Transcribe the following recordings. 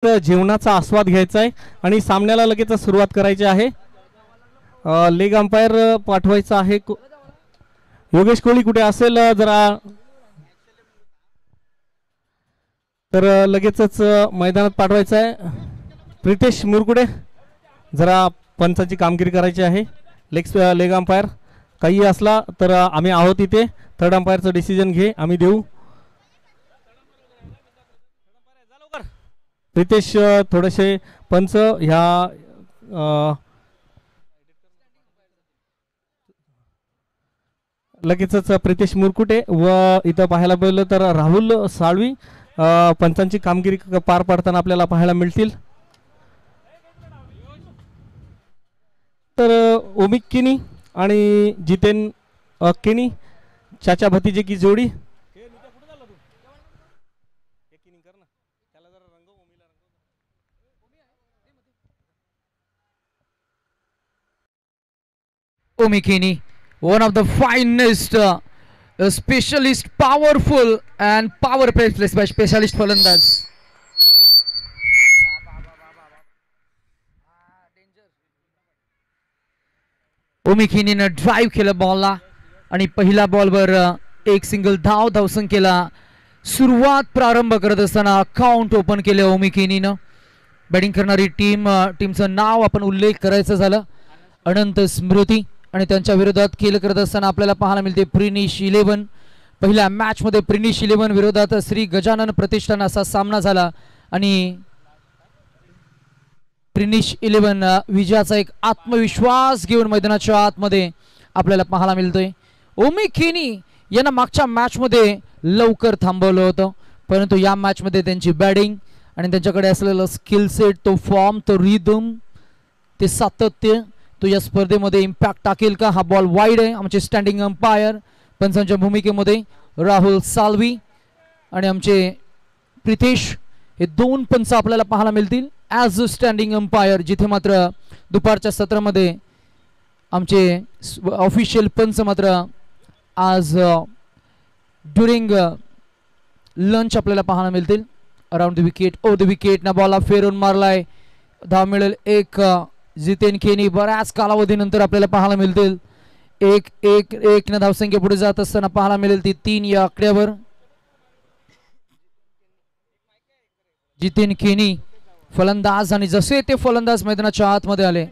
जेवणाचा आस्वाद घ्यायचा आहे आणि सामन्याला लगेच सुरुवात करायची आहे। लेग अंपायर पाठवायचा आहे। योगेश कोहली कुठे असेल जरा तर लगेचच मैदानात पाठवायचं आहे। प्रितेश मुरकुडे जरा पंचाची कामगिरी करायची आहे। लेग अंपायर काही असला तर आम्ही आहोत इथे। थर्ड अंपायरचं डिसिजन घे, आम्ही देऊ। प्रितेश थोडेसे पंच ह्या लगेचच प्रितेश मुरकुटे व इथं पाहायला गेलं तर राहुल साळवी पंचांची कामगिरी पार पाडताना आपल्याला पाहायला मिळतील। तर ओमिक किनी आणि जितेन किनी चाचा भतीजे की जोड़ी Omi Kini, one of the finest specialist, powerful and power play by specialist फलंदाज। ओमी किनीने ड्राइव्ह केलं बॉलला आणि पहिल्या बॉलवर एक सिंगल धावसंख्येला सुरुवात प्रारंभ करत असताना अकाउंट ओपन केले ओमी किनीनं। बॅटिंग करणारी टीमचं नाव आपण उल्लेख करायचं झालं अनंत स्मृती आणि त्यांच्या विरोधात खेळ करत असताना आपल्याला पाहायला मिळते प्रिनिश 11। पहिल्या मॅच मध्ये प्रिनिश 11 विरोधात श्री गजानन प्रतिष्ठान असा सामना झाला आणि प्रिनिश 11 विजयाचा एक आत्मविश्वास घेऊन मैदानाच्या आतमध्ये आपल्याला पाहायला मिळतोय। ओमी किनी यांना मागच्या मॅच मध्ये लवकर थांबवलं होतं, परंतु या मॅच मध्ये त्यांची बॅटिंग आणि त्यांच्याकडे असलेलं स्किल सेट, तो फॉर्म, तो रिदम, ते सातत्य, तो या स्पर्धेमध्ये इम्पॅक्ट टाकेल का? हा बॉल वाईड आहे। आमचे स्टँडिंग अंपायर पंचांच्या भूमिकेमध्ये राहुल साळवी आणि आमचे प्रितेश हे दोन पंच आपल्याला पाहायला मिळतील ॲज अ स्टँडिंग अंपायर, जिथे मात्र दुपारच्या सत्रामध्ये आमचे ऑफिशियल पंच मात्र आज ड्युरिंग लंच आपल्याला पाहायला मिळतील। Around the wicket, over the wicket ना बॉलला फेरून मारलाय, धाव मिळेल एक। जितेन केनी बऱ्याच कालावधीनंतर आपल्याला पाहायला मिळतील एक न धावसंख्या पुढे जात असताना पाहायला मिळेल ती 3 या आकड्यावर। जितेन केनी फलंदाज आणि जसे ते फलंदाज मैदानाच्या आतमध्ये आले,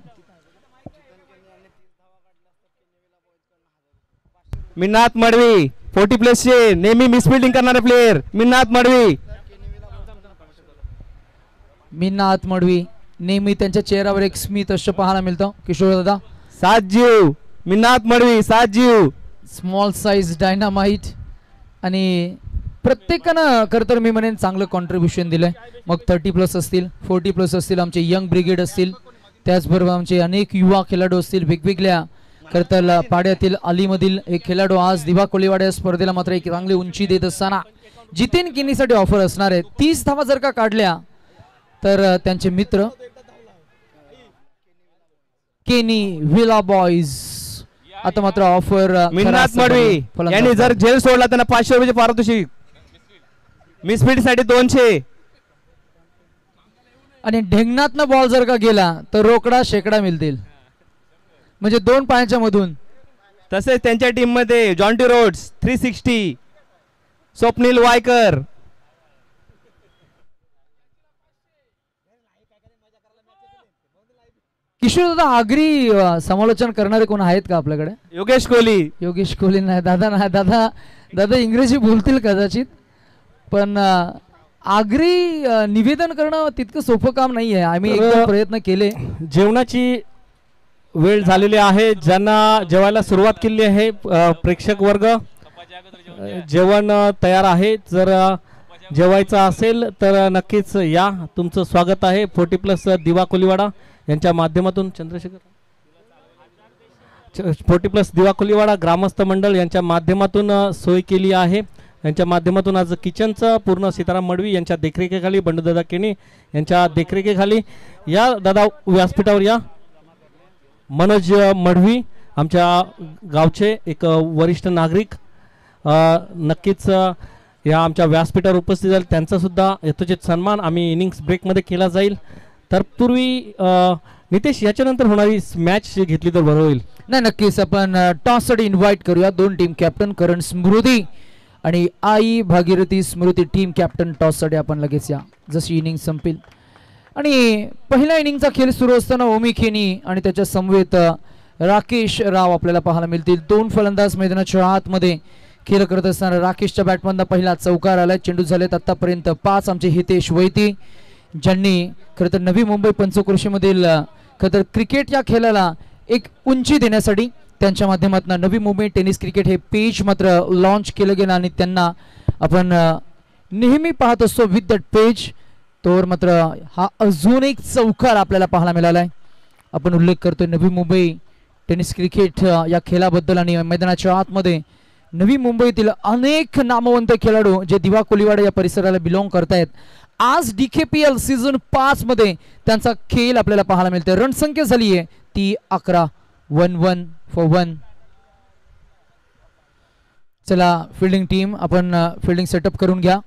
मिन्नात मडवी 40+ चे नेहमी मिसफिल्डिंग करणारे प्लेयर मिन्नात मडवी। मिन्नात मडवी नेहमी त्यांच्या चेहऱ्यावर एक स्मित असे पाहायला मिळतं। किशोर दादा 7 जीव, मिन्नात मडवी 7 जीव, स्मॉल साइज डायनामाइट आणि प्रत्येकानं खरं तर मी म्हणेन चांगलं कॉन्ट्रीब्युशन दिलंय। मग 30+ असतील, 40+ असतील, आमचे यंग ब्रिगेड असतील, त्याचबरोबर आमचे अनेक युवा खेळाडू असतील वेगवेगळ्या करताल पाड्यातील अलीमधील एक खेळाडू आज दिवा कोळीवाडा स्पर्धेला मात्र एक चांगली उंची देत असताना जितेन किनीसाठी ऑफर असणार आहे। 30 धावा जर का काढल्या तर त्यांचे मित्र केनी विला बॉयज आता मात्र ऑफर मिन्नात मडवी यांनी जर झेल सोडला त्यांना 500 रुपये पारितोषिक, मिसफिल्ड साठी 200 आणि ढेंगणातनं बॉल जर का गेला तर रोकडा शेकडा मिळतील, म्हणजे 2 पायांच्या मधून। तसेच त्यांच्या टीम मध्ये जॉन्टी रोड्स 360, स्वप्नील वायकर, किशोर दादा आगरी समालोचन करणारे कोण आहेत का आपल्याकडे? योगेश कोहली। योगेश कोहली नाही दादा, नाही दादा इंग्रजी बोलतील कदाचित, पण आगरी निवेदन करणं तितकं सोपं काम नाही आहे। आम्ही एकदा प्रयत्न केले। जेवणाची वेळ झालेली आहे, ज्यांना जेवायला सुरुवात केली आहे प्रेक्षक वर्ग जेवण तयार आहे। जर जेवायचं असेल तर नक्कीच या, तुमचं स्वागत आहे। 40+ दिवा कोळीवाडा यांच्या माध्यमातून चंद्रशेखर 40+ दिवा कोळीवाडा ग्रामस्थ मंडळ यांच्या माध्यमातून सोय केली आहे। यांच्या माध्यमातून आज किचनचं पूर्ण सीताराम मडवी यांच्या देखरेखीखाली, बंडूदादा केनी यांच्या देखरेखीखाली या दादा व्यासपीठावर या। मनोज मडवी आमच्या गावचे एक वरिष्ठ नागरिक, नक्कीच या आमच्या व्यासपीठावर उपस्थित झाले त्यांचा सुद्धा यथोचित सन्मान आम्ही इनिंग्स ब्रेकमध्ये केला जाईल. तर पूर्वी नितेश याच्यानंतर होणारी मॅच घेतली तर बरं होईल. नाही, नक्कीच आपण टॉससाठी इन्व्हाइट करूया दोन टीम कॅप्टन करण स्मृती आणि आई भागीरथी स्मृती टीम कॅप्टन. टॉससाठी आपण लगेच या जशी इनिंग संपेल. आणि पहिल्या इनिंगचा खेळ सुरू असताना ओमी खेनी आणि त्याच्या समवेत राकेश राव आपल्याला पाहायला मिळतील. दोन फलंदाज मैदानाच्या आतमध्ये खेळ करत असताना राकेशच्या बॅटमधला पहिला चौकार आलाय. चेंडू झालेत आतापर्यंत 5. आमचे हितेश वैती ज्यांनी खरं तर नवी मुंबई पंचक्रोशीमधील खरं तर क्रिकेट या खेळाला एक उंची देण्यासाठी त्यांच्या माध्यमातून नवी मुंबई टेनिस क्रिकेट हे पेज मात्र लॉन्च केलं गेलं आणि त्यांना आपण नेहमी पाहत असतो विथ दॅट पेज. तोवर मात्र हा अजून एक चौकार आपल्याला पाहायला मिळाला आहे. आपण उल्लेख करतोय नवी मुंबई टेनिस क्रिकेट या खेळाबद्दल आणि मैदानाच्या आतमध्ये नवी मुंबईतील अनेक नामवंत खेळाडू जे दिवा कोलीवाडा या परिसराला बिलॉंग करतायत. आज DKPL सीझन 5 मध्ये त्यांचा खेळ आपल्याला पाहायला मिळते. रणसंख्या झाली आहे ती 11. 1-1 for 1. चला फिल्डिंग टीम आपण फिल्डिंग सेटअप करून घ्या.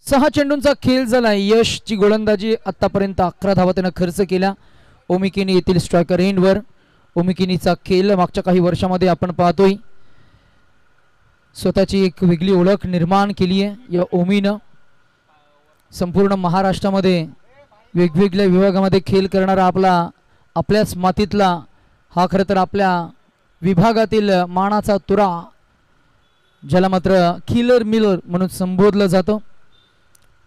6 चेंडूंचा खेळ झाला. यशची गोलंदाजी आतापर्यंत 11 धावा त्यानं खर्च केल्या. ओमिकेनी येथील स्ट्रायकर एंडवर ओमिकेनीचा खेळ मागच्या काही वर्षामध्ये आपण पाहतोय स्वतःची एक वेगळी ओळख निर्माण केली आहे या ओमीनं. संपूर्ण महाराष्ट्रामध्ये वेगवेगळ्या विभागामध्ये खेळ करणारा आपल्याच मातीतला हा खरं तर आपल्या विभागातील मानाचा तुरा ज्याला मात्र किलर मिलर म्हणून संबोधलं जातं.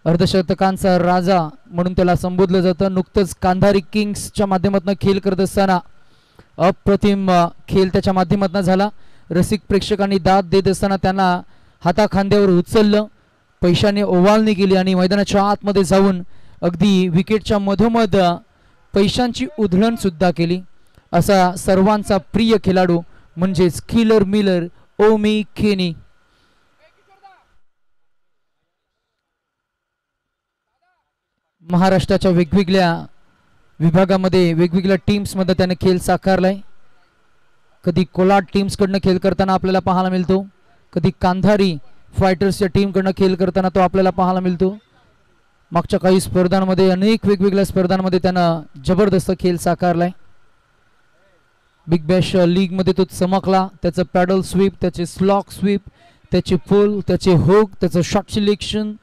अर्धशतकांचा राजा म्हणून त्याला संबोधलं जातं. नुकतंच कांधारी किंग्सच्या माध्यमातून खेळ करत असताना अप्रतिम खेळ त्याच्या माध्यमातून झाला. रसिक प्रेक्षकांनी दाद देत असताना त्यांना हाताखांद्यावर उचललं, पैशाने ओवाळणी केली आणि मैदानाच्या आतमध्ये जाऊन अगदी विकेटच्या मधोमध पैशांची उधळण सुद्धा केली. असा सर्वांचा प्रिय खेळाडू म्हणजेच किलर मिलर ओमी खेनी. महाराष्ट्राच्या वेगवेगळ्या विभागामध्ये वेगवेगळ्या टीम्समध्ये त्याने खेळ साकारलाय. कधी कोलाड टीम्सकडनं खेळ करताना आपल्याला पाहायला मिळतो, कधी कांधारी फायटर्सच्या टीमकडनं खेळ करताना तो आपल्याला पाहायला मिळतो. मागच्या काही स्पर्धांमध्ये अनेक वेगवेगळ्या स्पर्धांमध्ये त्यानं जबरदस्त खेळ साकारलाय. बिग बॅश लीगमध्ये तो चमकला. त्याचं पॅडल स्वीप, त्याचे स्लॉक स्वीप, त्याचे पुल, त्याचे हुक, त्याचं शॉट सिलेक्शन,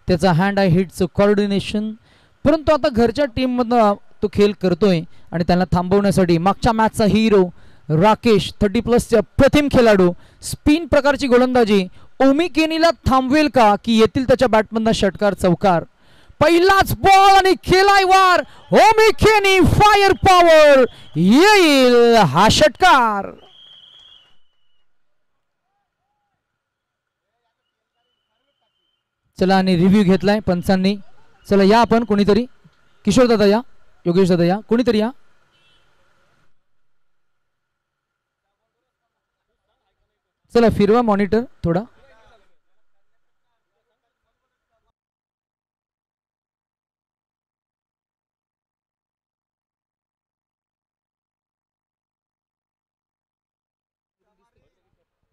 त्याचा हँड आय हिटचं कॉर्डिनेशन. परंतु आता घरच्या टीममधनं तो खेळ करतोय आणि त्यांना थांबवण्यासाठी मागच्या मॅचचा हिरो राकेश 30+ प्रथम खेळाडू स्पिन प्रकारची गोलंदाजी ओमी केनीला थांबवेल का की येतील त्याच्या बॅटमधनं षटकार चौकार. पहिलाच बॉल आणि खेळाय वार. ओमी केनी फायर पॉवर येईल हा षटकार. चला आणि रिव्ह्यू घेतलाय पंचांनी. चला या आपण कोणीतरी, किशोर दादा या, योगेश दादा या, कोणीतरी या. चला फिरवा मॉनिटर थोडा.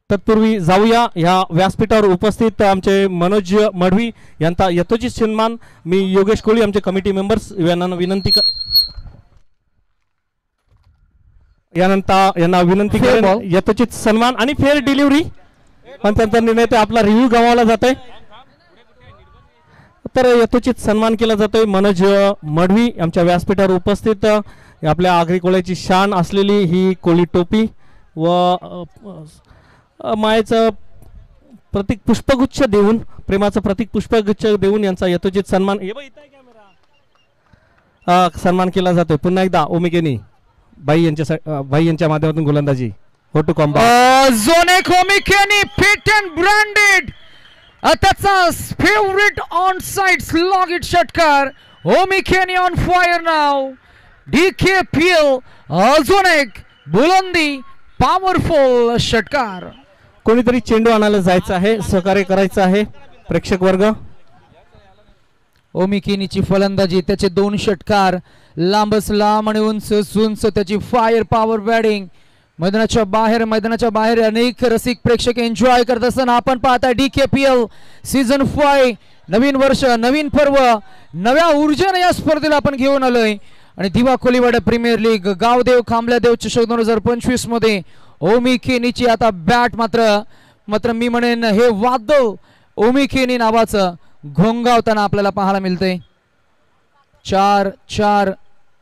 तत्पूर्वी जाऊया ह्या व्यासपीठावर उपस्थित आमचे मनोज मढवी यांचा यथोचित सन्मान. मी योगेश कोळी आमचे कमिटी मेंबर्स यांना विनंती करेन यथोचित सन्मान आणि फेअर डिलिव्हरी. पण त्यांचा निर्णय ते आपला रिव्ह्यू गमावला जातोय तर यथोचित सन्मान केला जातोय. मनोज मढवी आमच्या व्यासपीठावर उपस्थित आपल्या आगरी कोळ्याची शान असलेली ही कोळी टोपी व मायेचं प्रतीक पुष्पगुच्छ देऊन, प्रेमाचं प्रतीक पुष्पगुच्छ देऊन यांचा यथोचित सन्मान सन्मान केला जातोय. पुन्हा एकदा ओमी केनी भाई यांच्या माध्यमातून गोलंदाजी. हो टू कॉम्बॅट झोन 1 ओमी केनी फिट अँड ब्रँडेड. त्याचा favourite on side slog it षटकार. ओमी केनी on fire now. DKPL zone 1 बुलंदी पॉवरफुल षटकार. कोणीतरी चेंडू आणायला जायचं आहे, सहकार्य करायचं आहे प्रेक्षक वर्ग. ओमी केनीची फलंदाजी, त्याचे 2 षटकार, लांबच लांब आणि उंच उंच त्याची फायर पॉवर बॅटिंग. मैदानाच्या बाहेर अनेक रसिक प्रेक्षक एन्जॉय करत असताना आपण पाहता DKPL सीझन 5 नवीन वर्ष नवीन पर्व नव्या ऊर्जेने या स्पर्धेला आपण घेऊन आलोय आणि दिवा कोलीवाडा प्रीमियर लीग गावदेव खांबल्यादेव चषक 2025 मध्ये ओमी केनीची आता बॅट मात्र मी म्हणेन हे वादळ ओमी केनी नावाचं घोंगावताना आपल्याला पाहायला मिळतंय. 4-4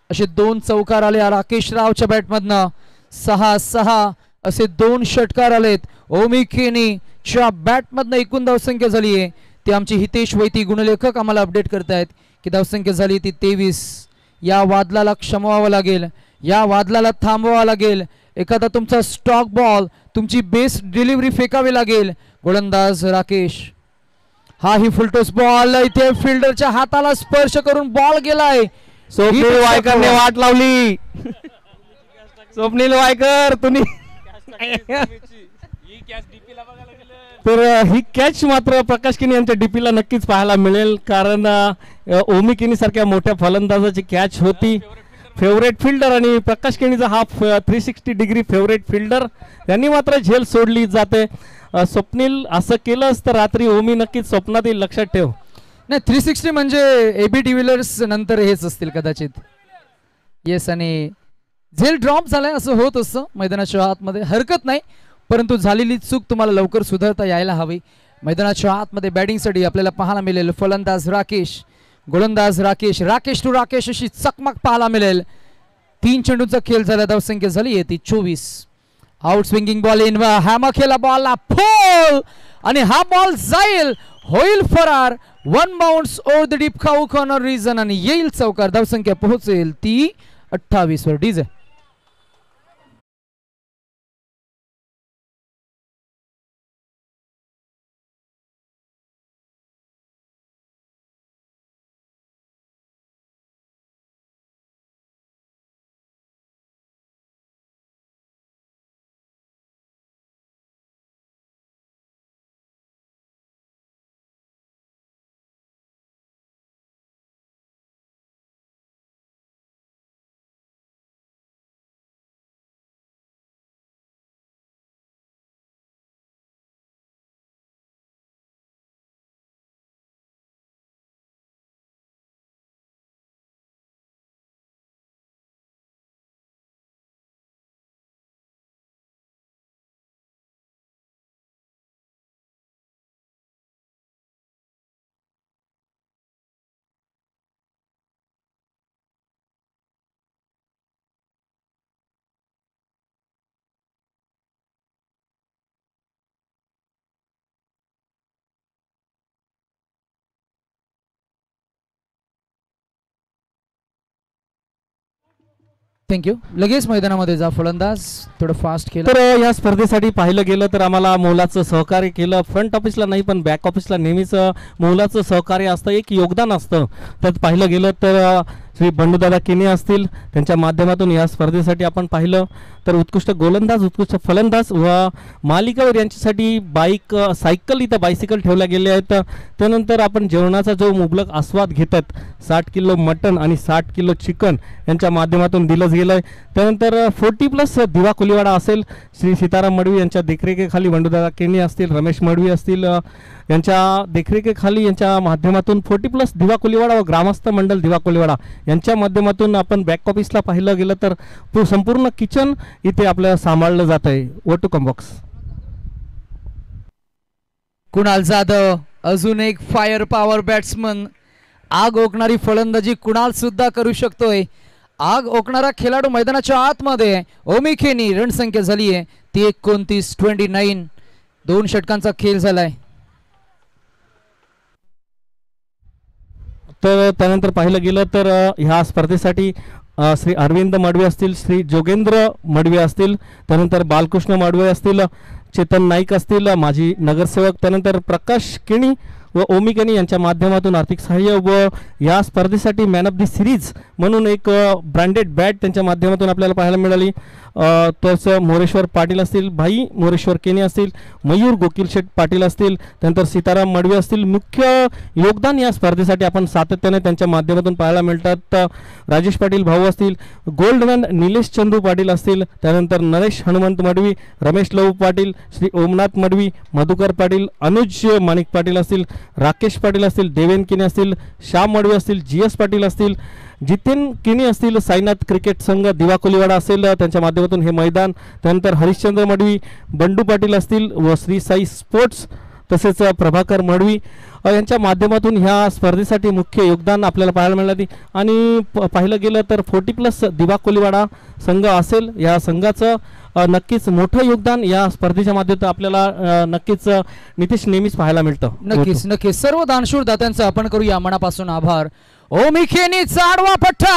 असे 2 चौकार आले राकेश रावच्या बॅटमधनं. 6-6 असे 2 षटकार आलेत ओमी केनीच्या बॅटमधनं. एकूण धावसंख्या झाली आहे ती आमची हितेश वैती गुणलेखक आम्हाला अपडेट करतायत की धावसंख्या झाली ती 23. या वादळाला क्षमवावं लागेल, या वादळाला थांबवावं लागेल. एखादा तुमचा स्टॉक बॉल तुमची बेस्ट डिलिव्हरी फेकावी लागेल. गोलंदाज राकेश हा ही फुलटॉस बॉल इथे फिल्डरच्या हाताला स्पर्श करून बॉल गेलाय. स्वप्नील वायकरने वाट लावली. स्वप्नील वायकर तुम्ही तर ही कॅच मात्र प्रकाश किनी यांच्या डीपीला नक्कीच पाहायला मिळेल कारण ओमी किनी सारख्या मोठ्या फलंदाजाची कॅच होती. फेवरेट फिल्डर आणि प्रकाश केणीचा हा 360 डिग्री फेवरेट फिल्डर त्यांनी मात्र झेल सोडली जाते. स्वप्नील असं केलंच तर रात्री ओमी नक्कीच स्वप्नात येईल, लक्षात ठेव. नाही 360 म्हणजे AB डिव्हिलियर्स नंतर हेच असतील कदाचित. येस आणि झेल ड्रॉप झालाय असं होत असतं मैदानाच्या आतमध्ये, हरकत नाही, परंतु झालेली चूक तुम्हाला लवकर सुधारता यायला हवी. मैदानाच्या आतमध्ये बॅटिंगसाठी आपल्याला पाहायला मिळेल फलंदाज राकेश, गोलंदाज राकेश टू राकेश अशी चकमक पाहायला मिळेल. 3 चेंडूंचा खेळ झाला, धावसंख्या झाली आहे ती 24. Out swinging ball in hammer केला बॉलला फोल आणि हा बॉल जाईल, होईल फरार. 1 बाउन्स ओव्हर द डीप खाऊ कॉर्नर रिजन आणि येईल चौकार. धावसंख्या पोहोचेल ती 28 वर. DJ thank you. लगेच मैदानामध्ये जा फलंदाज, थोडं फास्ट केलं. तर या स्पर्धेसाठी पाहिलं गेलं तर आम्हाला मोलाचं सहकार्य केलं. फ्रंट ऑफिसला नाही पण बॅक ऑफिसला नेहमीच मोलाचं सहकार्य असतं, एक योगदान असतं. त्यात पाहिलं गेलं तर श्री बंडूदादा केनी असतील, त्यांच्या माध्यमातून या स्पर्धेसाठी आपण पाहिलं तर उत्कृष्ट गोलंदाज, उत्कृष्ट फलंदाज व मालिकावर यांच्यासाठी सायकल इथं बायसिकल ठेवल्या गेल्या आहेत. त्यानंतर आपण जेवणाचा जो मुबलक आस्वाद घेतात, 60 किलो मटन आणि 60 किलो चिकन यांच्या माध्यमातून दिलं गेलं आहे. त्यानंतर 40+ दिवा कोलीवाडा असेल, श्री सीताराम मडवी यांच्या देखरेखीखाली बंडूदादा केनी असतील, रमेश मडवी असतील, यांच्या देखरेखीखाली यांच्या माध्यमातून 40+ दिवा कोलीवाडा व ग्रामस्थ मंडळ दिवा कोलीवाडा यांच्या माध्यमातून आपण बॅक ऑफिसला पाहिलं गेलं तर संपूर्ण किचन इथे आपल्याला सांभाळलं जात आहे. Vote to come box. Kunal Jadhav अजून एक फायर पॉवर बॅट्समन. आग ओकणारी फलंदाजी कुणाल सुद्धा करू शकतोय. आग ओकणारा खेळाडू मैदानाच्या आतमध्ये. ओमी केनी रणसंख्या झाली आहे ती 29. 2 षटकांचा खेळ झालाय. तर त्यानंतर पाहिलं गेलं तर ह्या स्पर्धेसाठी श्री अरविंद मडवे असतील, श्री जोगेंद्र मडवे असतील, त्यानंतर बालकृष्ण मडवे असतील, चेतन नाईक असतील माजी नगरसेवक, त्यानंतर प्रकाश केणी व ओमी केनी यांच्या माध्यमातून आर्थिक सहाय्य व या स्पर्धेसाठी मॅन ऑफ द सिरीज म्हणून एक ब्रँडेड बॅट त्यांच्या माध्यमातून आपल्याला पाहायला मिळाली. तसं मोरेश्वर पाटील असतील, भाई मोरेश्वर केने असतील, मयूर गोकिलशेठ पाटील असतील, त्यानंतर सीताराम मडवी असतील. मुख्य योगदान या स्पर्धेसाठी आपण सातत्याने त्यांच्या माध्यमातून पाहायला मिळतात. राजेश पाटील भाऊ असतील, गोल्ड रन निलेश चंदू पाटील असतील, त्यानंतर नरेश हनुमंत मडवी, रमेश लहू पाटील, श्री ओमनाथ मडवी, मधुकर पाटील, अनुज माणिक पाटील असतील, राकेश पाटील असतील, देवेन किने असतील, श्याम मडवी असतील, GS पाटील असतील, जितेन किनी असतील, साईनाथ क्रिकेट संघ दिवा कोलीवाडा असेल त्यांच्या माध्यमातून हे मैदान. त्यानंतर हरिश्चंद्र मडवी, बंडू पाटील असतील व श्री साई स्पोर्ट्स तसेच प्रभाकर मडवी यांच्या माध्यमातून ह्या स्पर्धेसाठी मुख्य योगदान आपल्याला पाहायला मिळाले. आणि पाहिलं गेलं तर 40+ दिवा कोलीवाडा संघ असेल. या संघाचं नक्कीच मोठं योगदान या स्पर्धेच्या माध्यमातून आपल्याला नक्कीच नितेश नेहमीच पाहायला मिळतं. नक्कीच नक्कीच सर्व दानशूर दात्यांचा आपण करूया मनापासून आभार. ओमी खेनीचा आडवा पट्टा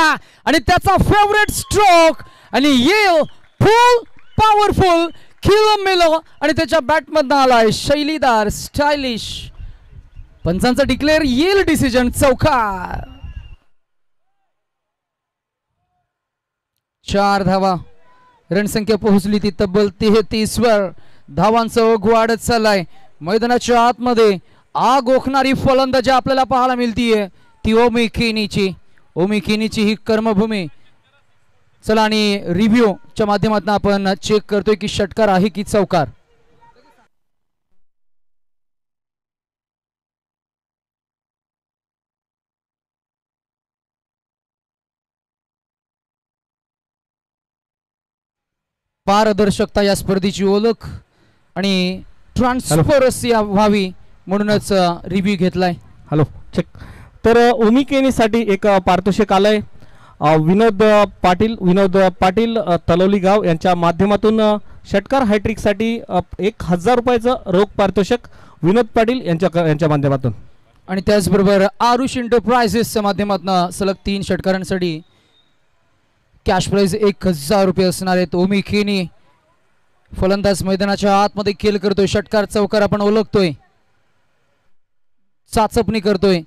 आणि त्याचा फेवरेट स्ट्रोक आणि येल फुल पॉवरफुल खिल मिलो आणि त्याच्या बॅटमधनं आलाय शैलीदार स्टायलिश. पंचांचा डिक्लेअर येल डिसिजन चौकार. 4 धावा. रणसंख्या पोहोचली ती तब्बल 33 वर. धावांचा ओघ वाढत चाललाय. मैदानाच्या आतमध्ये आग ओखणारी फलंदाजी आपल्याला पाहायला मिळतीये ती ओमी खेनीची ही कर्मभूमी. चला आणि रिव्ह्यू च्या माध्यमातून आपण चेक करतोय की षटकार आहे की चौकार. पारदर्शकता या स्पर्धेची ओळख आणि ट्रान्सपरन्सी व्हावी म्हणूनच रिव्ह्यू घेतलाय. Hello check. तर ओमी केनीसाठी एक पारितोषिक आलंय. विनोद पाटील तलवली गाव यांच्या माध्यमातून षटकार हॅट्रिकसाठी 1000 रुपयाचं रोख पारितोषिक विनोद पाटील यांच्या माध्यमातून. आणि त्याचबरोबर आरुष एंटरप्राइजेसच्या माध्यमातून सलग 3 षटकारांसाठी कॅश प्राइज 1000 रुपये असणार आहेत. ओमी खेनी फलंदाज मैदानाच्या आतमध्ये खेळ करतोय. षटकार चौकार आपण ओळखतोय, चाचपणी करतोय.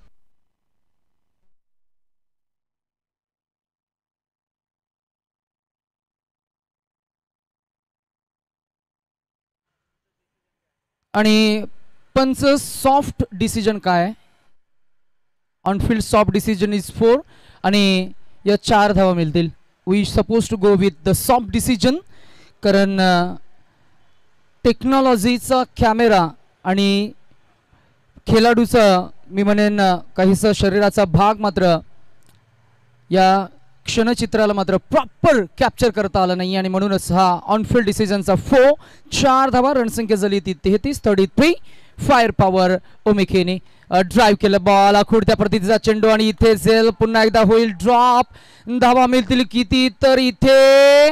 आणि पंच सॉफ्ट डिसिजन काय? ऑनफिल्ड सॉफ्ट डिसिजन इज 4 आणि या 4 धावा मिळतील. We suppose to go with the soft decision कारण टेक्नॉलॉजीचा कॅमेरा आणि खेळाडूचा मी म्हणेन काहीसा शरीराचा भाग मात्र या क्षणचित्राला मात्र प्रॉपर कॅप्चर करता आला नाही आणि म्हणूनच हा ऑनफिल्ड डिसिजनचा 4. 4 धावा. रणसंख्या झाली ती 33. फायर पॉवर ओमी खेनी. ड्राईव्ह केलं बॉल. आखुडत्या प्रतीचा चेंडू आणि इथे झेल पुन्हा एकदा होईल ड्रॉप. धावा मिळतील किती तर इथे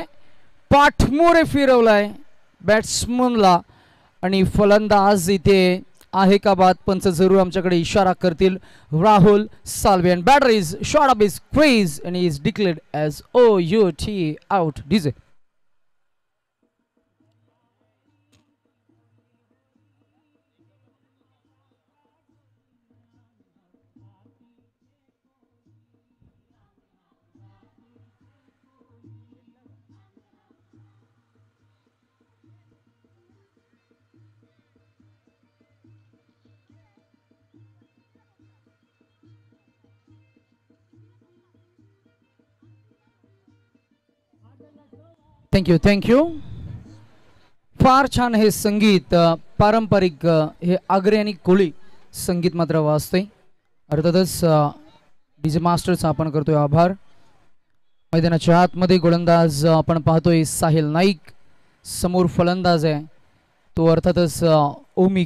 पाठमोरे फिरवलाय बॅट्समनला आणि फलंदाज इथे आहे का बाद पंच जरूर आमच्याकडे इशारा करतील. Rahul Salve batter is shot up is craze and is declared as OUT out. DJ. Thank you. फार छान हे संगीत पारंपरिक हे आग्रे आणि कोळी संगीत मात्र वाजतंय. अर्थातच डीजे मास्टरचा आपण करतोय आभार. मैदानाच्या आतमध्ये गोलंदाज आपण पाहतोय साहिल नाईक. समोर फलंदाज आहे तो अर्थातच ओमी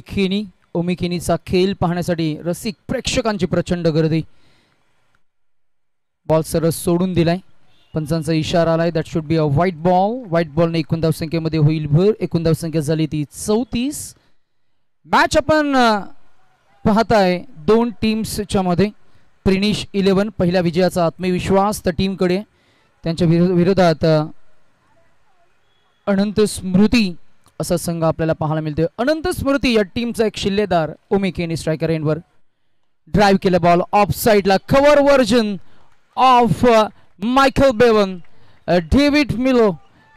खेनीचा खेळ पाहण्यासाठी रसिक प्रेक्षकांची प्रचंड गर्दी. बॉल सरस सोडून दिलाय. पंचांचा इशारा आलाय. That should be a white बॉलने 19 धावसंख्येमध्ये होईल भर. 19 धावसंख्या झाली ती 34. मॅच आपण पाहताय 2 टीम्सच्या मध्ये. प्रिनिश 11 पहिल्या विजयाचा आत्मविश्वास त्या टीमकडे. त्यांच्या विरोधात अनंत स्मृती असा संघ आपल्याला पाहायला मिळतोय. अनंत स्मृती या टीमचा एक शिल्लेदार ओमी खेनी स्ट्रायकर एंडवर. ड्राईव्ह केला बॉल ऑफ साइडला. कव्हर व्हर्जन ऑफ मायकल बेवन. डेव्हिड मिलो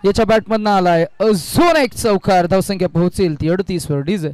याच्या बॅटमधनं आलाय अजून एक चौकार. धावसंख्या पोहोचेल ती 38 वर. डीजे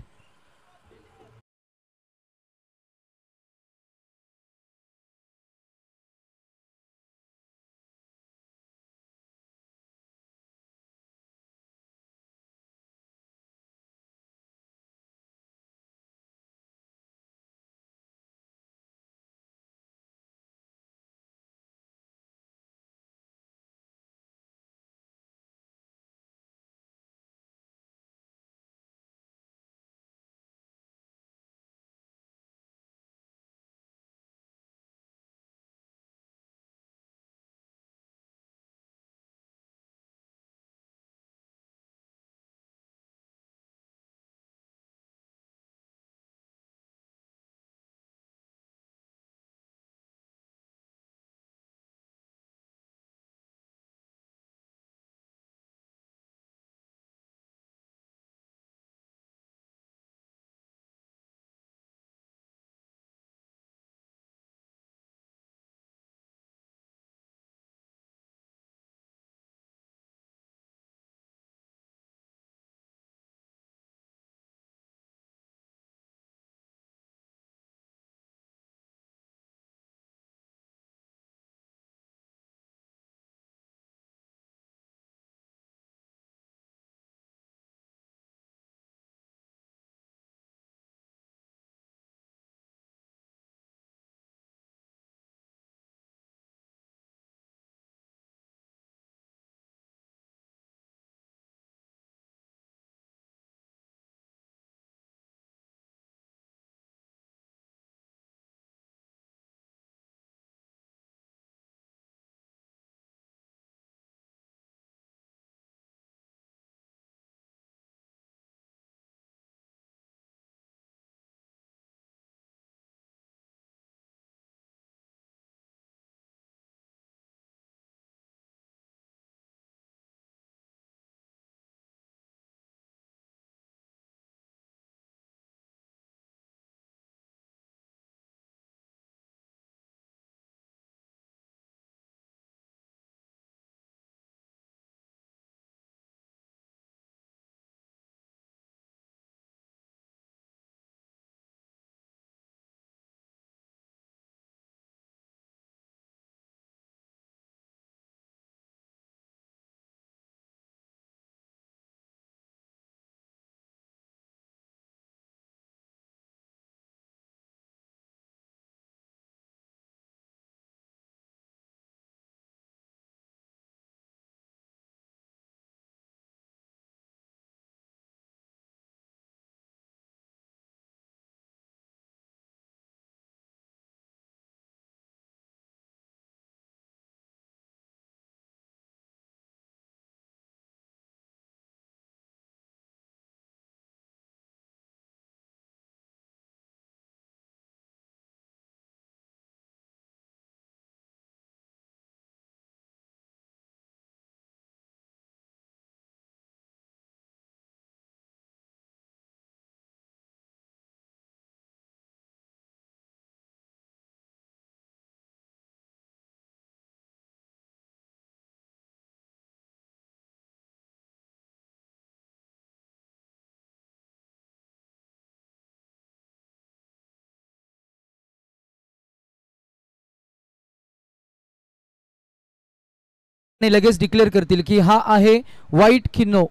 लगेच डिक्लेअर करतील की हा आहे वाईट की नो.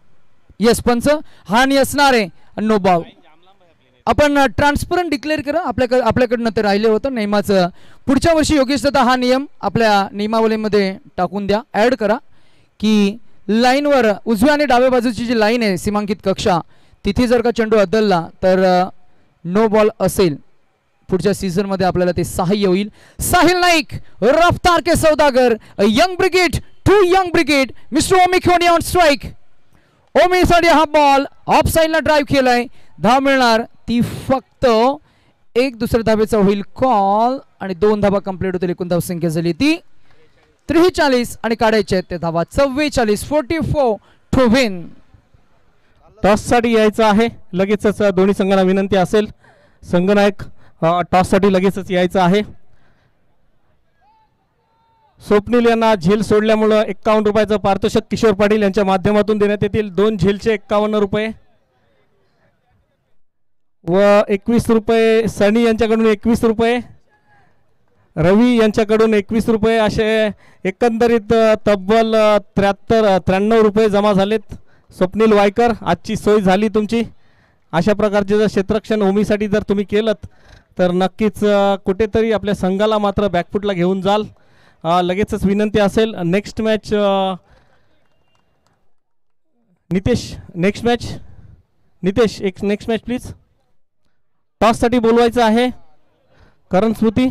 येस पंच हा आणि असणार आहे. No ball. आपण ट्रान्सपरंट डिक्लेअर करा. आपल्याकडनं ते राहिले होतं नियमाचं. पुढच्या वर्षी योगेश दादा हा नियम आपल्या नियमावलीमध्ये टाकून द्या. ऍड करा की लाईनवर उजव्या आणि डाव्या बाजूची जी लाईन आहे सीमांकित कक्षा तिथे जर का चेंडू अद्दलला तर नो बॉल असेल. पुढच्या सीझन मध्ये आपल्याला ते सहाय्य होईल. साहिल नाईक रफ्तार के सौदागर young brigade to young brigade mister Omi Khoni on strike. ओमी साठी हा बॉल ऑफ साइडला ड्राइव्ह केलाय. धाव मिळणार ती फक्त एक. दुसऱ्या धावेचा होईल कॉल आणि 2 धावा कंप्लीट होतील. एकूण धाव संख्या झाली ती 43 आणि काढायचे ते धावा 44. 44 टू विन. टॉस साठी यायचं आहे लगेचच. दोन्ही संघांना विनंती असेल संघनायक टॉस साठी लगेचच यायचं आहे. स्वप्नील यांना झेल सोडल्यामुळं 51 रुपयाचं पारितोषिक किशोर पाटील यांच्या माध्यमातून देण्यात येतील. 2 झेलचे 51 रुपये व 21 रुपये सनी यांच्याकडून 21 रुपये, रवी यांच्याकडून 21 रुपये, असे एकंदरीत तब्बल 93 रुपये जमा झालेत. स्वप्नील वायकर, आजची सोय झाली तुमची. अशा प्रकारचे जर क्षेत्ररक्षण ओमीसाठी जर तुम्ही केलं तर नक्कीच कुठेतरी आपल्या संघाला मात्र बॅकफुटला घेऊन जाल. लगेचच विनंती असेल next match Nitesh, next match Nitesh, एक नेक्स्ट मॅच प्लीज. टॉससाठी बोलवायचं आहे करण स्मृती.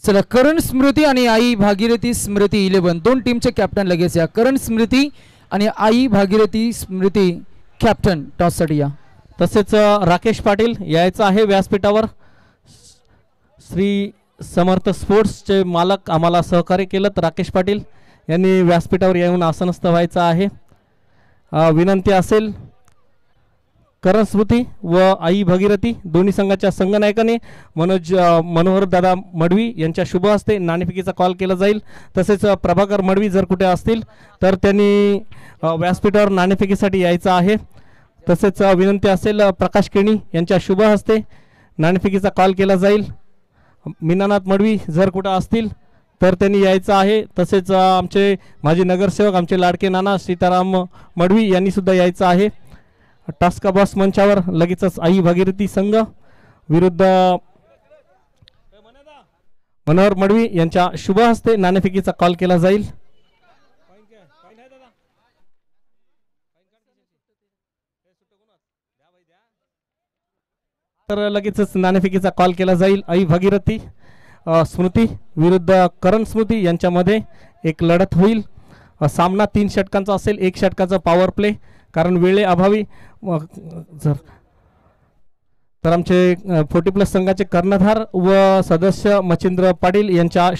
चला, करण स्मृती आणि आई भागीरथी स्मृती 11 दोन टीमचे कॅप्टन लगेच या. करण स्मृती आणि आई भागीरथी स्मृती कॅप्टन टॉससाठी या. तसेच राकेश पाटील यायचं आहे व्यासपीठावर. श्री समर्थ स्पोर्ट्सचे मालक आम्हाला सहकार्य केलं तर राकेश पाटील यांनी व्यासपीठावर येऊन आसनस्थ व्हायचं आहे. विनंती असेल करण स्मृती व आई भगीरथी दोन्ही संघाच्या संघनायकाने मनोहर दादा मडवी यांच्या शुभ हस्ते नाणेफेकीचा कॉल केला जाईल. तसेच प्रभाकर मडवी जर कुठे असतील तर त्यांनी व्यासपीठावर नाणेफेकीसाठी यायचं आहे. तसेच विनंती असेल प्रकाश केणी यांच्या शुभ हस्ते नाणेफेकीचा कॉल केला जाईल. मीनानाथ मडवी जर कुठं असतील तर त्यांनी यायचं आहे. तसेच आमचे माजी नगरसेवक आमचे लाडके नाना सीताराम मडवी यांनी सुद्धा यायचं आहे. टास्का बॉस मंचावर लगेचच आई भागीरथी संघ विरुद्ध मनोहर मडवी यांच्या शुभ हस्ते नाणेफेकीचा कॉल केला जाईल. तर लगेचच नाणेफेकीचा कॉल केला जाईल. आई भागीरथी स्मृती विरुद्ध करण स्मृती यांच्यामध्ये एक लढत होईल. सामना 3 षटकांचा असेल, 1 षटकाचा पॉवर प्ले, कारण वेळेअभावी तर आमचे 40+ संघाचे कर्णधार व सदस्य मच्छिंद्र पाटील यांच्या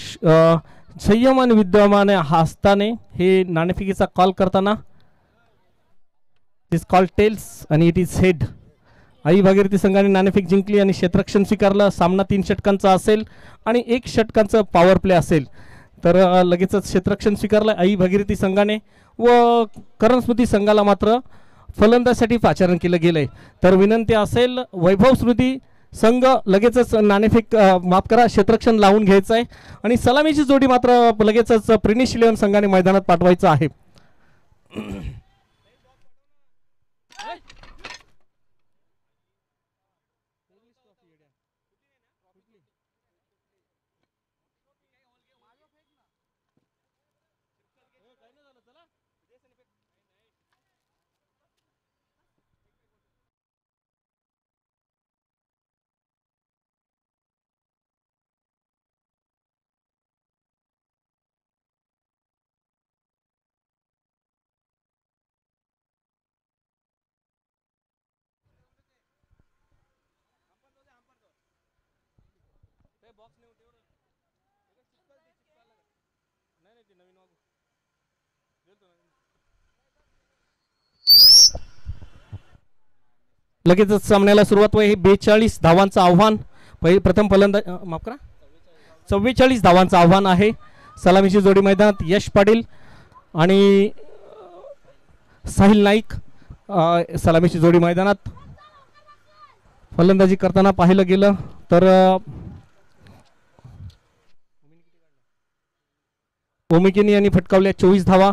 संयम आणि विद्यमान हस्ताने हे नाणेफेकीचा कॉल करताना इज कॉल टेल्स आणि इट इज हेड. आई भागीरथी संघाने नाणेफेक जिंकली आणि क्षेत्ररक्षण स्वीकारलं. सामना 3 षटकांचा असेल आणि 1 षटकांचं पॉवर प्ले असेल. तर लगेचच क्षेत्ररक्षण स्वीकारलं आई भागीरथी संघाने व करण स्मृती संघाला मात्र फलंदाजीसाठी पाचारण केलं गेलंय. तर विनंती असेल वैभव स्मृती संघ लगेचच नाणेफेक माफ करा क्षेत्ररक्षण लावून घ्यायचं आहे आणि सलामीची जोडी मात्र लगेचच प्रिनिश 11 संघाने मैदानात पाठवायचं आहे. लगेचच सामन्याला सुरुवात होईल. 42 धावांचं आव्हान. प्रथम फलंदाज माफ करा 44 धावांचं आव्हान आहे. सलामीची जोडी मैदानात यश पाटील आणि साहिल नाईक. सलामीची जोडी मैदानात. फलंदाजी करताना पाहिलं गेलं तर ओमिकेनी यांनी फटकावल्या 24 धावा.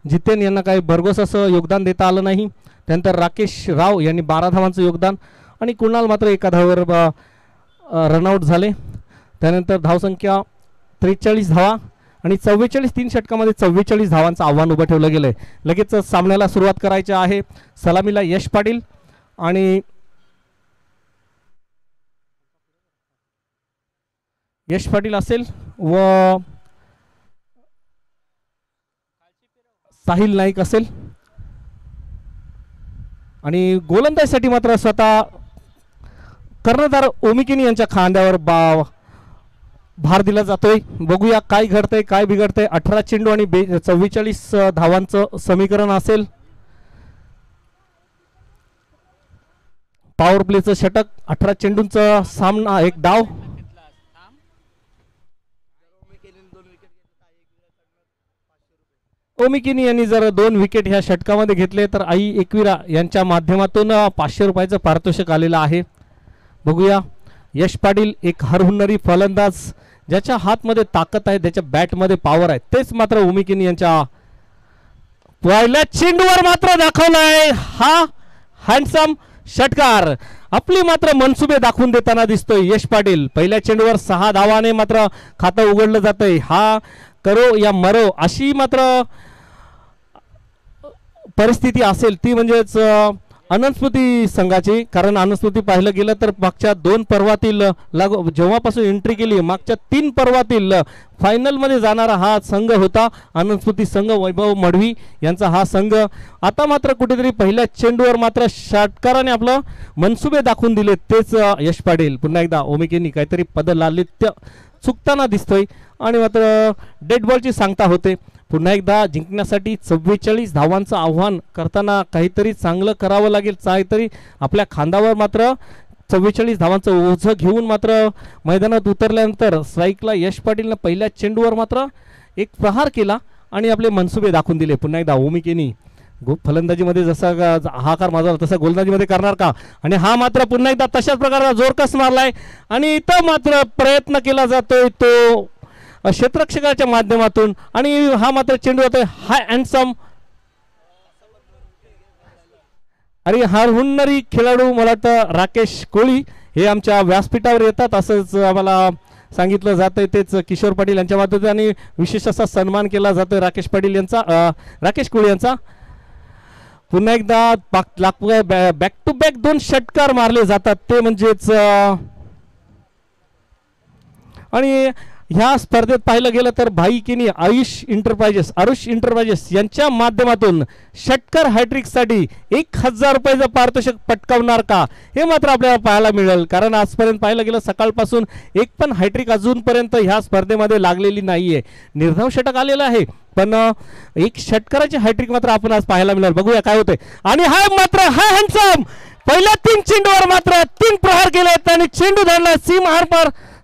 जितेन यांना काही भरघोस असं योगदान देता आलं नाही. त्यानंतर राकेश राव यांनी 12 धावांचं योगदान आणि कुणाल मात्र 1 धावावर रनआउट झाले. त्यानंतर धावसंख्या 43 धावा आणि 44 3 षटकामध्ये 44 धावांचं आव्हान उभं ठेवलं गेलंय. लगेच सामन्याला सुरुवात करायची आहे. सलामीला यश पाटील आणि यश पाटील असेल व साहिल नाईक असेल आणि गोलंदाजीसाठी मात्र स्वतः कर्णधार ओमिकेनी यांच्या खांद्यावर भार दिला जातोय. बघूया काय घडतंय काय बिघडतंय. 18 चेंडू आणि 44 धावांचं समीकरण असेल. पॉवर प्लेचं षटक. 18 चेंडूंचा सामना, एक डाव. ओमी केनी यांनी जर 2 विकेट ह्या षटकामध्ये घेतले तर आई एकविरा यांच्या माध्यमातून 500 रुपयाचं पारितोषिक आलेलं आहे. बघूया यश पाटील एक हरहुन्नरी फलंदाज ज्याच्या हातमध्ये ताकद आहे, त्याच्या बॅटमध्ये पॉवर आहे, तेच मात्र ओमी केनी यांच्या पहिल्या चेंडूवर मात्र दाखवलाय हा हँडसम षटकार. आपली मात्र मनसुबे दाखवून देताना दिसतोय यश पाटील. पहिल्या चेंडूवर 6 धावाने मात्र खातं उघडलं जातंय. हा करो या मरो अशी मात्र परिस्थिती असेल ती म्हणजेच अनंतस्मृती संघाची. कारण अनंतस्मृती पाहिलं गेलं तर मागच्या 2 पर्वातील जेव्हापासून एंट्री केली मागच्या 3 पर्वातील फायनलमध्ये जाणारा हा संघ होता अनंतस्मृती संघ. वैभव मडवी यांचा हा संघ आता मात्र कुठेतरी पहिल्या चेंडूवर मात्र षटकाराने आपलं मनसुबे दाखवून दिले तेच यश पाटील. पुन्हा एकदा ओमी केनी काहीतरी पदलालित्य चुकताना दिसतोय आणि मात्र डेड बॉलची सांगता होते. पुन्हा एकदा जिंकण्यासाठी 44 धावांचं आव्हान करताना काहीतरी चांगलं करावं लागेल. काहीतरी आपल्या खांद्यावर मात्र 44 धावांचं ओझं घेऊन मात्र मैदानात उतरल्यानंतर स्ट्राईकला यश पाटीलनं पहिल्या चेंडूवर मात्र एक प्रहार केला आणि आपले मनसुबे दाखवून दिले. पुन्हा एकदा ओमी केनी फलंदाजीमध्ये जसा हाकार माजवला तसा गोलंदाजीमध्ये करणार का. आणि हा मात्र पुन्हा एकदा तशाच प्रकारचा जोरकस मारलाय आणि इथं मात्र प्रयत्न केला जातोय तो क्षेत्ररक्षकाच्या माध्यमातून आणि हा मात्र चेंडू जातोय हाय हँडसम. आणि हरहुन्नरी खेळाडू मला वाटतं राकेश कोळी हे आमच्या व्यासपीठावर येतात असंच आम्हाला सांगितलं जातंय. तेच किशोर पाटील यांच्या माध्यमातून आणि विशेष असा सन्मान केला जातोय राकेश पाटील यांचा राकेश कोळी यांचा. पुन्हा एकदा बॅक टू बॅक 2 षटकार मारले जातात ते म्हणजेच आणि ह्या स्पर्धेत पाहिलं गेलं तर भाई केनी आरुष इंटरप्राइजेस यांच्या माध्यमातून षटकार हॅट्रिकसाठी 1000 रुपयाचं पारितोषिक पटकावणार का हे मात्र आपल्याला पाहायला मिळेल. कारण आजपर्यंत पाहिलं गेलं सकाळपासून एक पण हॅट्रिक अजूनपर्यंत ह्या स्पर्धेमध्ये लागलेली नाहीये. निर्धाव षटक आलेलं आहे पण एक षटकाराची हॅट्रिक मात्र आपण आज पाहायला मिळेल. बघूया काय होतंय. आणि हा मात्र हा हँडसम पहिल्या 3 चेंडूवर मात्र 3 प्रहार केलेत आणि चेंडू धरला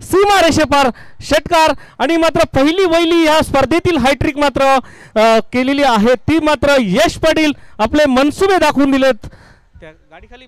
सीमा रेषेपार षटकार. आणि मात्र पहिली वहिली या स्पर्धेतील हॅट्रिक मात्र केलेली आहे ती मात्र यश पाटील आपले मनसुबे दाखवून दिलेत. त्या गाडी खाली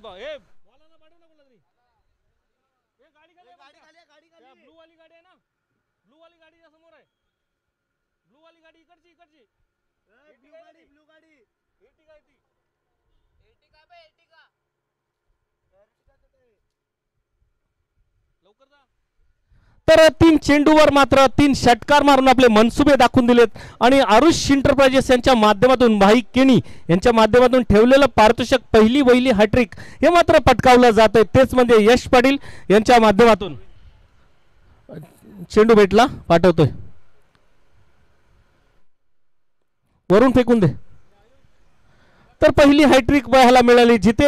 तर 3 चेंडूवर मात्र 3 षटकार मारून आपले मनसुबे दाखवून दिलेत. आणि आरुष इंटरप्राइजेस यांच्या माध्यमातून भाई केनी यांच्या माध्यमातून ठेवलेलं पारितोषिक पहिली वहिली हॅट्रिक हे मात्र पटकावलं जात आहे तेच म्हणजे यश पाटील यांच्या माध्यमातून. चेंडू भेटला पाठवतोय वरून फेकून दे. तर पहिली हॅट्रिक पाहायला मिळाली जिथे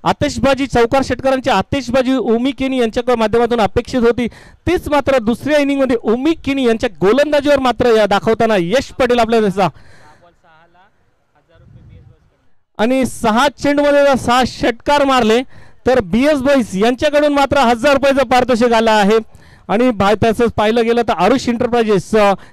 आतिषबाजी चौकार षटकारांची आतिषबाजी ओमी केनी यांच्या माध्यमातून अपेक्षित होती तेच मात्र दुसऱ्या इनिंगमध्ये ओमी केनी यांच्या गोलंदाजीवर मात्र दाखवताना यश पाटील आपल्या दिसला. आणि 6 चेंडूमध्ये 6 षटकार मारले तर BS बॉईज यांच्याकडून मात्र 1000 रुपयाचं पारितोषिक आलं आहे. आणि तसंच पाहिलं गेलं तर आरुष इंटरप्राइजेस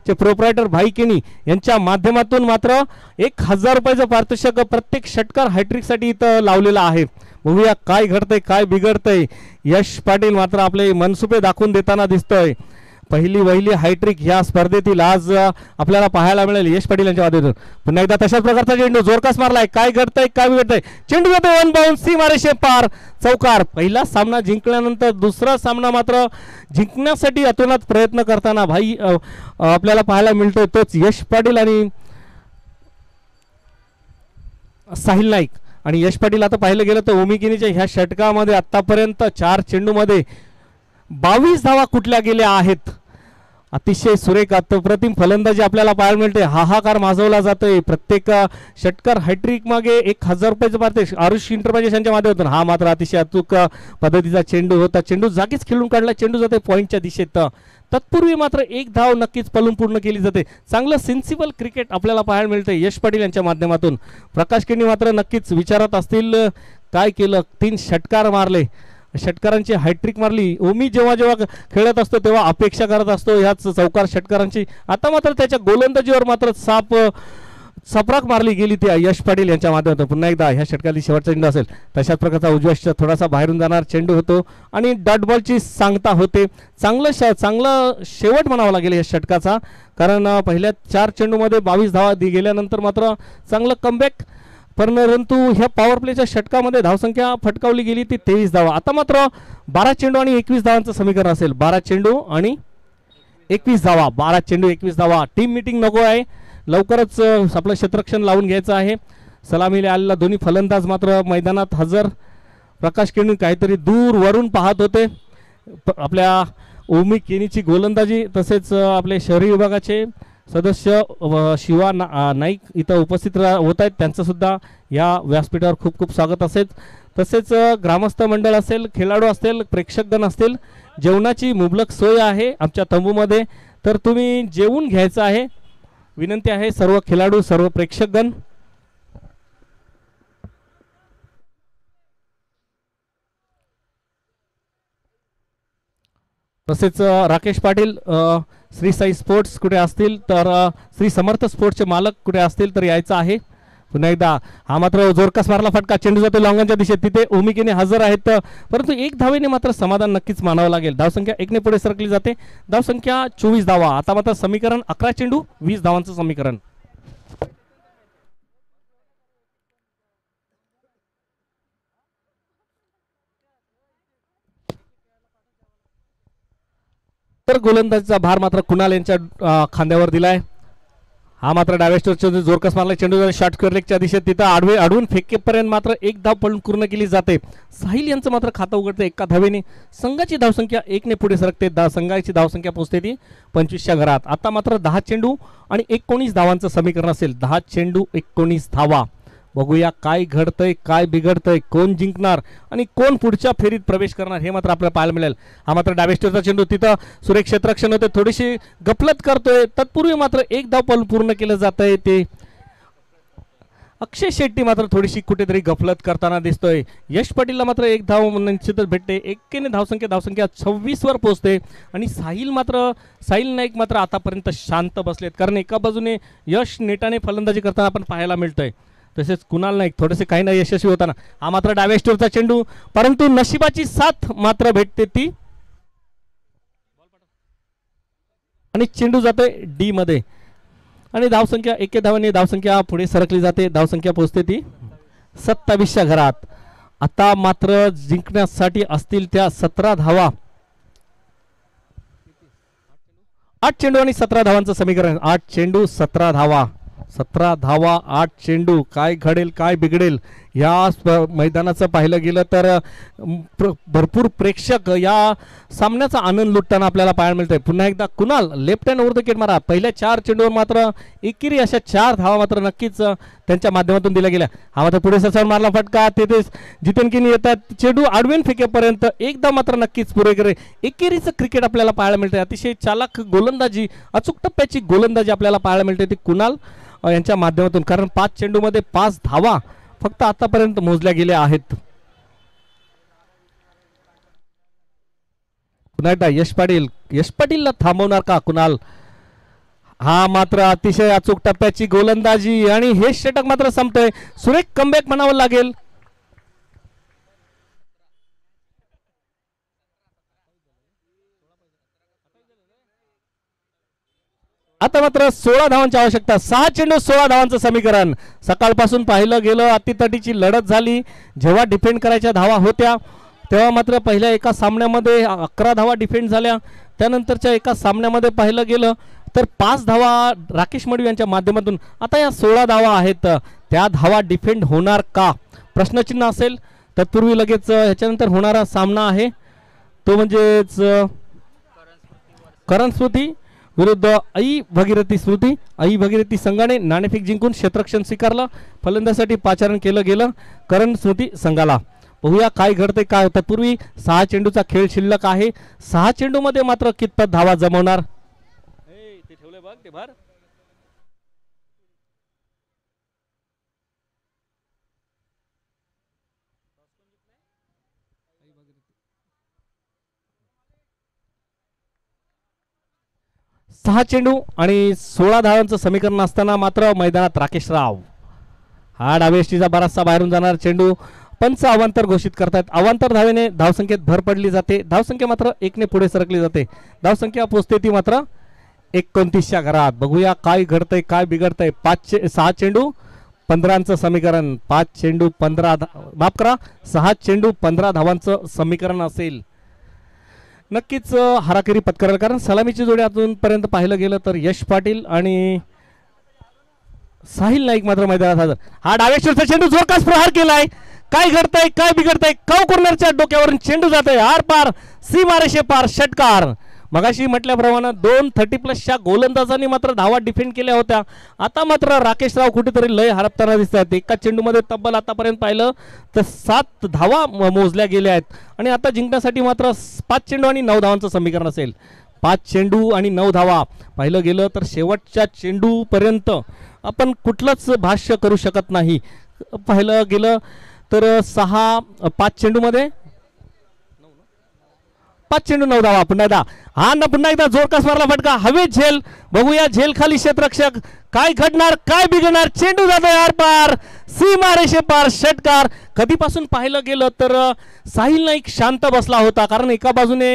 चे प्रोप्रायटर भाई केनी यांच्या माध्यमातून मात्र 1000 रुपयाचं पारितोषिक प्रत्येक षटकार हॅट्रिकसाठी इथं लावलेलं आहे. बघूया काय घडतंय काय बिघडतंय. यश पाटील मात्र आपले मनसुबे दाखवून देताना दिसतोय. पहिली वहिली हॅट्रिक ह्या स्पर्धेतील आज आपल्याला पाहायला मिळेल यश पाटील यांच्या माध्यमातून. पुन्हा एकदा तशाच प्रकारचा चेंडू जोरकास मारलाय. काय घडतंय काय बिघडतंय. चेंडू जातो 1 बाउंड सीमारेषे पार चौकार. पहिला सामना जिंकल्यानंतर दुसरा सामना मात्र जिंकण्यासाठी अतोनात प्रयत्न करताना भाई आपल्याला पाहायला मिळतोय तोच यश पाटील आणि साहिल नाईक. आणि यश पाटील आता पाहिलं गेलं तर ओमी केनीच्या ह्या षटकामध्ये आतापर्यंत 4 चेंडूमध्ये 22 धावा कुठल्या गेल्या आहेत. अतिशय सुरेख अप्रतिम फलंदाजी आपल्याला पाहायला मिळते. हाहाकार माजवला जातोय. प्रत्येक षटकार हॅट्रिक मागे 1000 रुपयाचं पारितोषिक आरुष इंटरप्राइजेस यांच्या माध्यमातून. हा मात्र अतिशय अचूक पद्धतीचा चेंडू होता. चेंडू जागीच खेळून काढला. चेंडू जाते पॉईंटच्या दिशेत. तत्पूर्वी मात्र 1 धाव नक्कीच पळून पूर्ण केली जाते. चांगलं सेन्सिबल क्रिकेट आपल्याला पाहायला मिळते यश पाटील यांच्या माध्यमातून. प्रकाश केनी मात्र नक्कीच विचारात असतील काय केलं. 3 षटकार मारले षटकारांची हॅट्रिक मारली. ओमी जेव्हा जेव्हा खेळत असतो तेव्हा अपेक्षा करत असतो ह्याच चौकार षटकारांची. आता मात्र त्याच्या गोलंदाजीवर मात्र सपराक मारली गेली ती यश पाटील यांच्या माध्यमातून. पुन्हा एकदा ह्या षटकातील शेवटचा चेंडू असेल तशाच प्रकारचा उजव्या थोडासा बाहेरून जाणार चेंडू होतो आणि डॉट बॉलची सांगता होते. चांगलं शेवट म्हणावं लागेल या षटकाचा, कारण पहिल्या 4 चेंडूमध्ये 22 धावा गेल्यानंतर मात्र चांगलं कमबॅक. परंतु ह्या पॉवर प्लेच्या षटकामध्ये धावसंख्या फटकावली गेली ती 23 धावा. आता मात्र 12 चेंडू आणि 21 धावांचं समीकरण असेल. 12 चेंडू आणि 21 धावा. 12 चेंडू 21 धावा. टीम मिटिंग नको आहे, लवकरच आपलं क्षेत्ररक्षण लावून घ्यायचं आहे. सलामीला आलेला दोन्ही फलंदाज मात्र मैदानात हजर. प्रकाश केणी काहीतरी दूर वरून पाहत होते. आपल्या ओमी केनीची गोलंदाजी तसेच आपले शहरी विभागाचे सदस्य शिवा नाईक इथं उपस्थित होत आहेत. त्यांचं सुद्धा या व्यासपीठावर खूप खूप स्वागत असेल. तसेच ग्रामस्थ मंडळ असेल, खेळाडू असतील, प्रेक्षकगण असतील, जेवणाची मुबलक सोय आहे आमच्या तंबूमध्ये, तर तुम्ही जेवून घ्यायचं आहे. विनंती आहे सर्व खेळाडू, सर्व प्रेक्षकगण. तसेच राकेश पाटील श्री साई स्पोर्ट्स कुठे असतील तर श्री समर्थ स्पोर्ट्सचे मालक कुठे असतील तर यायचं आहे. पुन्हा एकदा हा मात्र जोरकस मारला फटका, चेंडू जातो लॉंगनच्या दिशेत. तिथे ओमिकेने हजर आहेत, परंतु 1 धावेने मात्र समाधान नक्कीच मानावं लागेल. धावसंख्या 1 ने पुढे सरकली जाते. धावसंख्या 24 धावा. आता मात्र समीकरण 11 चेंडू 20 धावांचं समीकरण. तर गोलंदाजीचा भार मात्र कुणाल यांच्या खांद्यावर दिलाय. हा मात्र डाव्या स्टोरच्या जोरकस मारला चेंडू शॉर्ट स्क्वेअरलेगच्या दिशेत. तिथं आडवून फेकेपर्यंत मात्र 1 धाव पळून पूर्ण केली जाते. साहिल यांचं मात्र खातं उघडते 1 धावेने. संघाची धावसंख्या 1 ने पुढे सरकते. संघाची धावसंख्या पोहोचते ती 25च्या घरात. आता मात्र 10 चेंडू आणि 19 धावांचं समीकरण असेल. 10 चेंडू 19 धावा. बघूया काय घडतंय, काय बिघडतंय, कोण जिंकणार आणि कोण पुढच्या फेरीत प्रवेश करणार हे मात्र आपल्याला पाहायला मिळेल. हा मात्र डाव्या स्टोरचा चेंडू, तिथं सुरेख क्षेत्ररक्षण होते, थोडीशी गफलत करतोय. तत्पूर्वी मात्र 1 धाव पूर्ण केलं जात आहे. ते अक्षय शेट्टी मात्र थोडीशी कुठेतरी गफलत करताना दिसतोय. यश पाटीलला मात्र 1 धाव निश्चितच भेटते. 1 ने धावसंख्या 26 वर पोहोचते. आणि साहिल नाईक मात्र आतापर्यंत शांत बसलेत, कारण एका बाजूने यश नेटाने फलंदाजी करताना आपण पाहायला मिळतोय, तसेच कुणाल नाईक थोडेसे काही नाही यशस्वी होताना. हा मात्र डाव्या स्टोरचा चेंडू, परंतु नशिबाची साथ मात्र भेटते ती आणि चेंडू जातोय डी मध्ये आणि धावसंख्या 1 धावाने धावसंख्या पुढे सरकली जाते. धावसंख्या पोहोचते ती 27च्या घरात. आता मात्र जिंकण्यासाठी असतील त्या 17 धावा. 8 चेंडू आणि 17 धावांचं समीकरण. 8 चेंडू 17 धावा. 17 धावा 8 चेंडू. काय घडेल, काय बिघडेल या मैदानाचं पाहिलं गेलं तर भरपूर प्रेक्षक या सामन्याचा आनंद लुटताना आपल्याला पाहायला मिळतंय. पुन्हा एकदा Kunal left hand over the wicket मारा. पहिल्या 4 चेंडूवर मात्र एकेरी अशा 4 धावा मात्र नक्कीच त्यांच्या माध्यमातून दिल्या गेल्या. हा मात्र पुढे सचावर मारला फटका, तिथे जितेन किनी येतात, चेंडू आडवेन फेकेपर्यंत एकदा मात्र नक्कीच पुरे करे. एकेरीचं क्रिकेट आपल्याला पाहायला मिळतंय. अतिशय चालाख गोलंदाजी, अचूक टप्प्याची गोलंदाजी आपल्याला पाहायला मिळते ती कुणाल यांच्या माध्यमातून, कारण 5 चेंडूमध्ये 5 धावा फक्त आतापर्यंत मोजल्या गेल्या आहेत. पुन्हा एकदा यश पाटीलला थांबवणार का कुणाल? हा मात्र अतिशय अचूक टप्प्याची गोलंदाजी आणि हे षटक मात्र संपतंय. सुरेख कमबॅक म्हणावं लागेल. आता मात्र 16 धावांची आवश्यकता. 6 चेंडू 16 धावांचं समीकरण. सकाळपासून पाहिलं गेलं अतितटीची लढत झाली. जेव्हा डिफेंड करायच्या धावा होत्या तेव्हा मात्र पहिल्या एका सामन्यामध्ये 11 धावा डिफेंड झाल्या. त्यानंतरच्या एका सामन्यामध्ये पाहिलं गेलं तर 5 धावा राकेश मडवी यांच्या माध्यमातून. आता या 16 धावा आहेत, त्या धावा डिफेंड होणार का प्रश्नचिन्ह असेल. तत्पूर्वी लगेच ह्याच्यानंतर होणारा सामना आहे तो म्हणजेच करण स्मृती विरुद्ध आई भगीरथी स्मृती. आई भगीरथी संघाने नाणेफेक जिंकून क्षेत्ररक्षण स्वीकारलं. फलंदाजीसाठी पाचारण केलं गेलं करण स्मृती संघाला. बघूया काय घडतंय काय. तत्पूर्वी 6 चेंडूचा खेळ शिल्लक आहे. 6 चेंडूमध्ये मात्र कितपत धावा जमवणार. ते ठेवले बघ ते भर. 6 चेंडू आणि 16 धावांचं समीकरण असताना मात्र मैदानात राकेश राव हा डाव्या यष्टीचा बराचसा बाहेरून जाणार चेंडू पंच अवांतर घोषित करतात. अवांतर धावेने धावसंख्येत भर पडली जाते. धावसंख्या मात्र 1 ने पुढे सरकली जाते. धावसंख्या पोहोचते ती मात्र 29च्या घरात. बघूया काय घडतंय काय बिघडतंय. 6 चेंडू 15चं समीकरण. 5 चेंडू 15 माफ करा 6 चेंडू 15 धावांचं समीकरण असेल. नक्कीच हाराकिरी पत्करेल कारण सलामीची जोडी अजूनपर्यंत पाहिलं गेलं तर यश पाटील आणि साहिल नाईक मात्र मैदानात हजर. हा डाव्या षटकाचा चेंडू जोरदार प्रहार केलाय. काय घडतंय काय बिघडतंय. काव कॉर्नरच्या डोक्यावरून चेंडू जातोय आर पार सीमारेषे पार षटकार. मगाशी म्हटल्याप्रमाणे 230+ गोलंदाजांनी मात्र धावा डिफेंड केल्या होत्या. आता मात्र राकेश राव कुठेतरी लय हरपताना दिसत आहेत. एका चेंडूमध्ये तब्बल आतापर्यंत पाहिलं तर 7 धावा मोजल्या गेल्या आहेत आणि आता जिंकण्यासाठी मात्र 5 चेंडू आणि 9 धावांचं समीकरण असेल. 5 चेंडू आणि 9 धावा पाहिलं गेलं तर शेवटच्या चेंडूपर्यंत आपण कुठलंच भाष्य करू शकत नाही. पाहिलं गेलं तर 5 चेंडूमध्ये 5 चेंडू 9 धावा. पुन्हा एकदा हा ना पुन्हा एकदा जोरकस मारला फटका. हवे झेल. बघूया झेल खाली क्षेत्ररक्षक. काय घडणार काय बिघडणार. चेंडू जातोय आर पार सीमारेषे पार षटकार. कधीपासून पाहिलं गेलं तर साहिल नाईक शांत बसला होता कारण एका बाजूने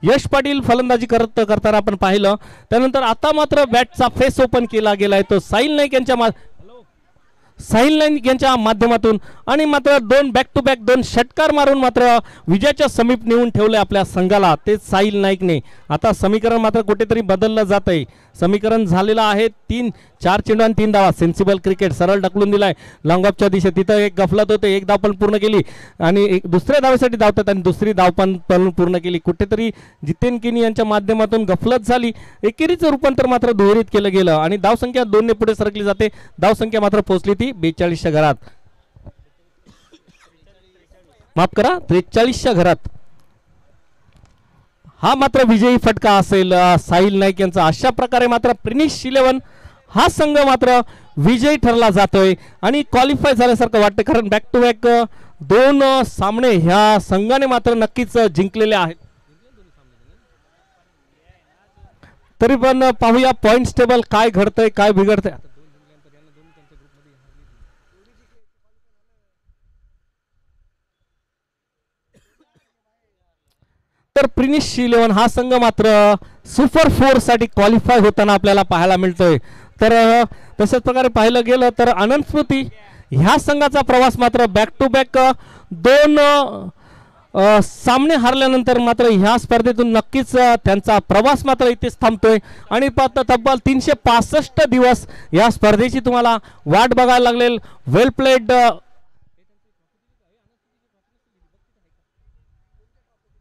यश पाटील फलंदाजी करताना आपण पाहिलं. त्यानंतर आता मात्र बॅटचा फेस ओपन केला गेलाय तो साहिल नाईक यांच्या माध्यमातून आणि मात्र 2 बॅक टू बॅक 2 षटकार मारून मात्र विजयाच्या समीप नेऊन ठेवले आपल्या संघाला ते साहिल नाईकने. आता समीकरण मात्र कुठेतरी बदललं जात आहे. समीकरण झालेलं आहे 4 चेंडू आणि 3 धावा. सेन्सिबल क्रिकेट सरळ ढकलून दिलाय लॉंग ऑफच्या दिशेत. तिथं एक गफलत होते. एक धाव पण पूर्ण केली आणि दुसऱ्या धावेसाठी धावतात आणि दुसरी धाव पण पूर्ण केली. कुठेतरी जितेन किनी यांच्या माध्यमातून गफलत झाली. एकेरीचं रूपांतर मात्र दुहेरीत केलं गेलं आणि धावसंख्या 2 ने पुढे सरकली जाते. धावसंख्या मात्र पोहोचली ती 42च्या घरात. माफ करा 43च्या घरात. हा मात्र विजयी फटका असेल साहिल नाईक यांचा. अशा प्रकारे मात्र प्रिनिश 11 हा संघ मात्र विजयी ठरला जातोय आणि क्वालिफाय झाल्यासारखं वाटतं कारण बॅक टू बॅक 2 सामने ह्या संघाने मात्र नक्कीच जिंकलेले आहेत. तरी पण पाहूया पॉइंट्स टेबल काय घडतंय काय बिघडतंय. तर प्रिनिश 11 हा संघ मात्र सुपर 4 साठी क्वालिफाय होताना आपल्याला पाहायला मिळतोय. तर तशाच प्रकारे पाहिलं गेलं तर आनंद स्मृती ह्या संघाचा प्रवास मात्र बॅक टू बॅक 2 सामने हारल्यानंतर मात्र ह्या स्पर्धेतून नक्कीच त्यांचा प्रवास मात्र इथेच थांबतोय आणि तब्बल 365 दिवस या स्पर्धेची तुम्हाला वाट बघायला लागेल. वेल प्लेड